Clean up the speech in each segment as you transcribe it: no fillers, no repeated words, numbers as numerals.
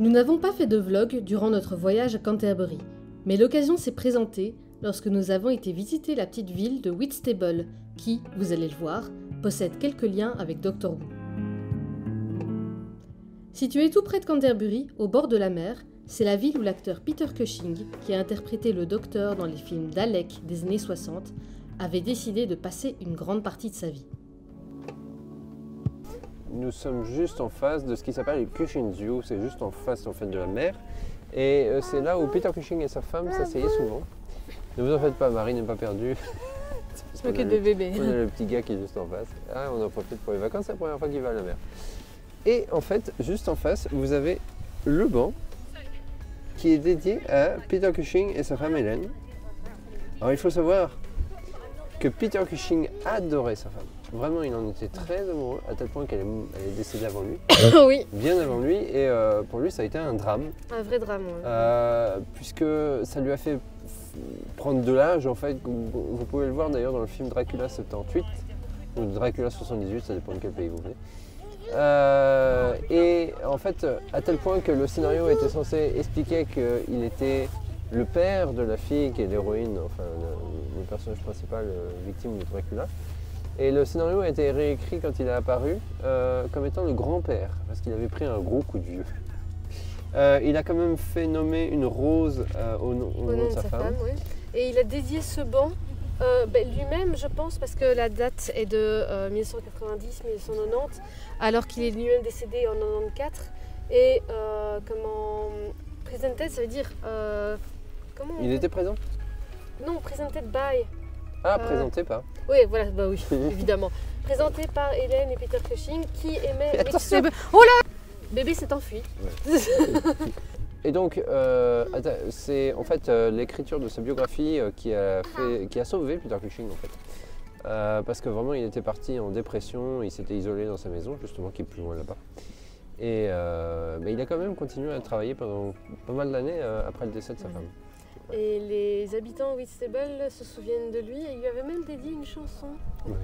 Nous n'avons pas fait de vlog durant notre voyage à Canterbury, mais l'occasion s'est présentée lorsque nous avons été visiter la petite ville de Whitstable, qui, vous allez le voir, possède quelques liens avec Doctor Who. Située tout près de Canterbury, au bord de la mer, c'est la ville où l'acteur Peter Cushing, qui a interprété le Docteur dans les films Dalek des années 60, avait décidé de passer une grande partie de sa vie. Nous sommes juste en face de ce qui s'appelle le Cushing's View, c'est juste en face en fait, de la mer. Et c'est là où Peter Cushing et sa femme s'asseyaient souvent. Ne vous en faites pas, Marie n'est pas perdue. Je m'occupe de bébé. On a le petit gars qui est juste en face. Ah, on en profite pour les vacances, c'est la première fois qu'il va à la mer. Et en fait, juste en face, vous avez le banc qui est dédié à Peter Cushing et sa femme Hélène. Alors il faut savoir que Peter Cushing adorait sa femme. Vraiment, il en était très amoureux, à tel point qu'elle est décédée avant lui. Oui. Bien avant lui, et pour lui, ça a été un drame. Un vrai drame, ouais. Puisque ça lui a fait prendre de l'âge, en fait. Vous pouvez le voir d'ailleurs dans le film Dracula 78, ou Dracula 78, ça dépend de quel pays vous venez. Et en fait, à tel point que le scénario était censé expliquer qu'il était le père de la fille qui est l'héroïne, enfin le personnage principal victime de Dracula. Et le scénario a été réécrit quand il est apparu comme étant le grand-père, parce qu'il avait pris un gros coup de vieux. Il a quand même fait nommer une rose au nom de sa femme. Oui. Et il a dédié ce banc lui-même, je pense, parce que la date est de 1990-1990, alors qu'il est lui-même décédé en 94. Et presented, ça veut dire... Il était présent? Non, presented by... Ah, présenté par. Oui, voilà, bah oui, évidemment. Présenté par Hélène et Peter Cushing qui aimaient... Attention. Oh là! Bébé s'est enfui. Ouais. Et donc, c'est en fait l'écriture de sa biographie qui a sauvé Peter Cushing en fait. Parce que vraiment, il était parti en dépression, il s'était isolé dans sa maison, justement, qui est plus loin là-bas. Et il a quand même continué à travailler pendant pas mal d'années après le décès de sa femme. Et les habitants de Whitstable se souviennent de lui et il lui avait même dédié une chanson. Oui.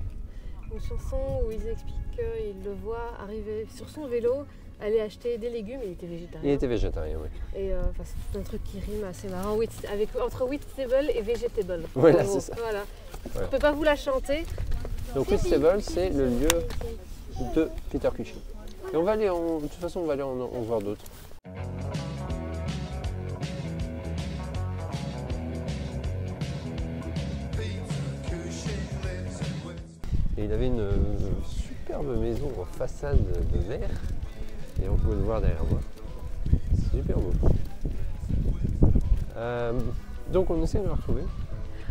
Une chanson où ils expliquent qu'il le voit arriver sur son vélo, aller acheter des légumes, il était végétarien. Il était végétarien, oui. Et c'est tout un truc qui rime assez marrant entre Whitstable et Vegetable. Voilà, c'est ça. Voilà. Voilà. Je ne peux pas vous la chanter. Donc Whitstable, c'est le lieu de Peter Cushing. Et on va aller, de toute façon, on va aller en voir d'autres. Et il avait une superbe maison en façade de verre. Et on peut le voir derrière moi. C'est super beau. Donc on essaie de le retrouver.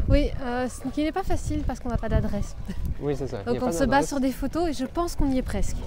Oui, ce qui n'est pas facile parce qu'on n'a pas d'adresse. Oui, c'est ça. Donc on se base sur des photos et je pense qu'on y est presque.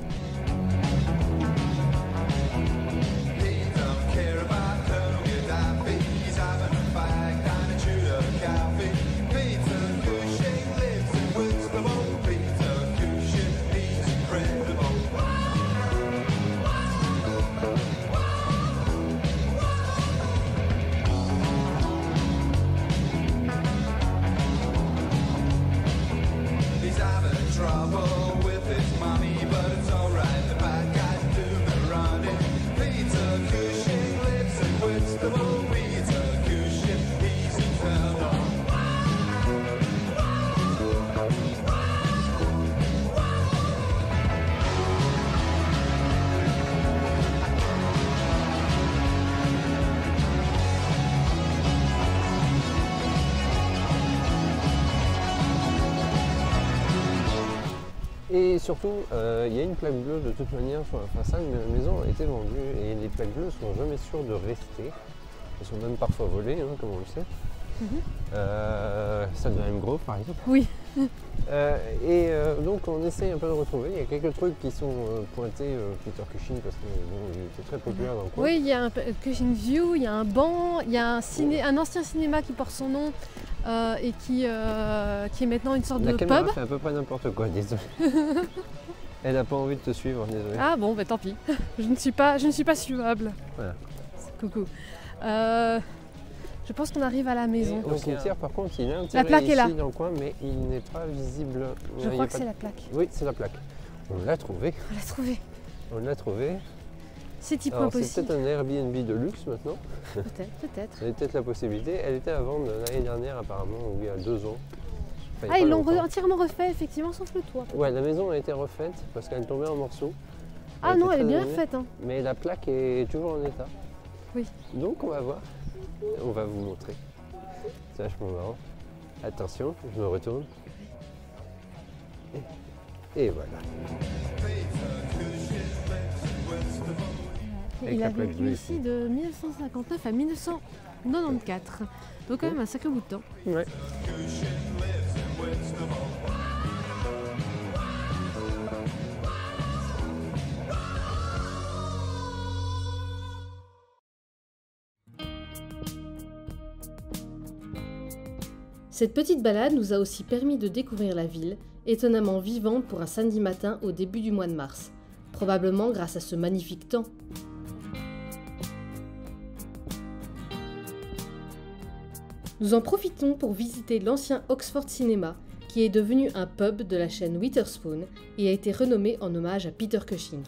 Et surtout, il y a une plaque bleue de toute manière sur la façade, mais la maison a été vendue et les plaques bleues sont jamais sûres de rester. Elles sont même parfois volées, hein, comme on le sait. Celle de M. Grove par exemple. Oui. Donc on essaye un peu de retrouver. Il y a quelques trucs qui sont pointés Peter Cushing parce qu'il était très populaire dans le coin. Oui, il y a un Cushing's View, il y a un banc, il y a un ancien cinéma qui porte son nom et qui est maintenant une sorte de pub. La caméra fait à peu près n'importe quoi, désolé. Elle n'a pas envie de te suivre, désolé. Ah bon, tant pis. Je ne suis pas suivable. Voilà. Coucou. Je pense qu'on arrive à la maison. Au cimetière, par contre, il est enterré la plaque ici est là. dans le coin, mais il n'est pas visible. Je crois que c'est la plaque. Oui, c'est la plaque. On l'a trouvé. On l'a trouvé. On l'a trouvé. C'est-il pas Alors c'est possible? peut-être un Airbnb de luxe maintenant. Peut-être, peut-être. Il y a peut-être la possibilité. Elle était à vendre l'année dernière apparemment, ou il y a 2 ans. Enfin, il y a Ah, pas ils l'ont longtemps. entièrement refait, effectivement, sauf le toit. Ouais, la maison a été refaite parce qu'elle tombait en morceaux. Ah était non, elle est très bien abîmée, refaite. Hein. Mais la plaque est toujours en état. Oui. Donc on va voir. On va vous montrer. C'est vachement marrant. Attention, je me retourne. Et voilà. Avec Il la a plaque vécu bleue ici de 1959 à 1994. Donc quand même un sacré bout de temps. Ouais. Cette petite balade nous a aussi permis de découvrir la ville, étonnamment vivante pour un samedi matin au début du mois de mars, probablement grâce à ce magnifique temps. Nous en profitons pour visiter l'ancien Oxford Cinema, qui est devenu un pub de la chaîne Witherspoon et a été renommé en hommage à Peter Cushing.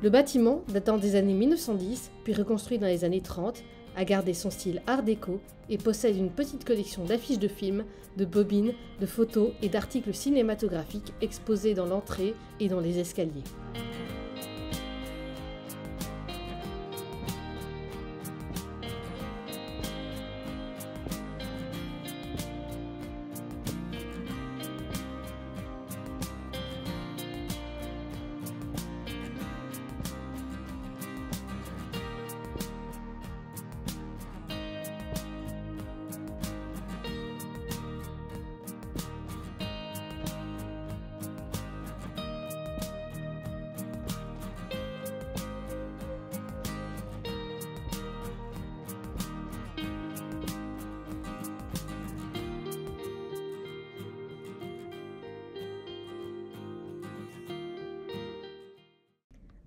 Le bâtiment, datant des années 1910, puis reconstruit dans les années 30, a gardé son style art déco et possède une petite collection d'affiches de films, de bobines, de photos et d'articles cinématographiques exposés dans l'entrée et dans les escaliers.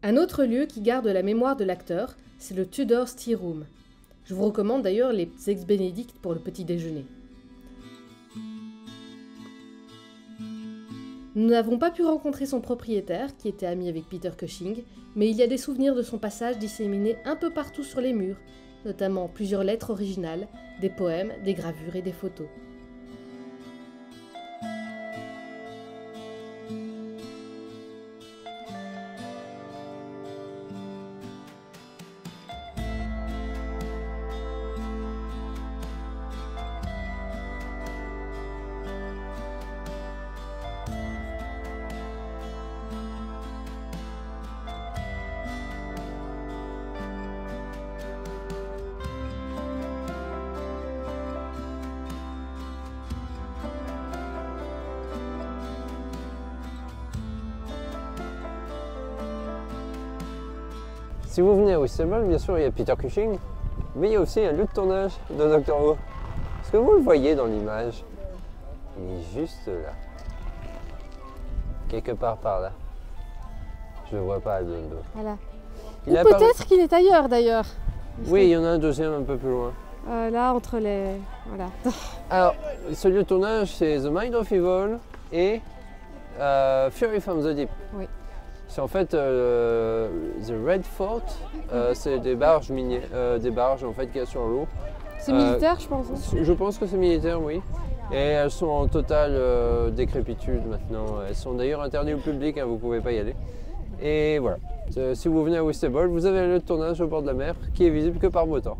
Un autre lieu qui garde la mémoire de l'acteur, c'est le Tudor's Tea Room. Je vous recommande d'ailleurs les eggs Benedict pour le petit déjeuner. Nous n'avons pas pu rencontrer son propriétaire, qui était ami avec Peter Cushing, mais il y a des souvenirs de son passage disséminés un peu partout sur les murs, notamment plusieurs lettres originales, des poèmes, des gravures et des photos. Si vous venez à Whitstable, bien sûr, il y a Peter Cushing, mais il y a aussi un lieu de tournage de Doctor Who. Est-ce que vous le voyez dans l'image? Il est juste là. Quelque part par là. Je ne le vois pas de dos. Voilà. Il Ou est apparu- peut-être qu'il est ailleurs d'ailleurs. Oui, il y en a un deuxième un peu plus loin. Là, entre les... Voilà. Alors, ce lieu de tournage, c'est The Mind of Evil et Fury from the Deep. Oui. C'est en fait The Red Fort, c'est des barges des barges en fait qu'il y a sur l'eau. C'est militaire, je pense. Hein. Je pense que c'est militaire, oui. Et elles sont en totale décrépitude maintenant. Elles sont d'ailleurs interdites au public, hein, vous ne pouvez pas y aller. Et voilà. Si vous venez à Whitstable, vous avez un lieu de tournage au bord de la mer qui est visible que par beau temps.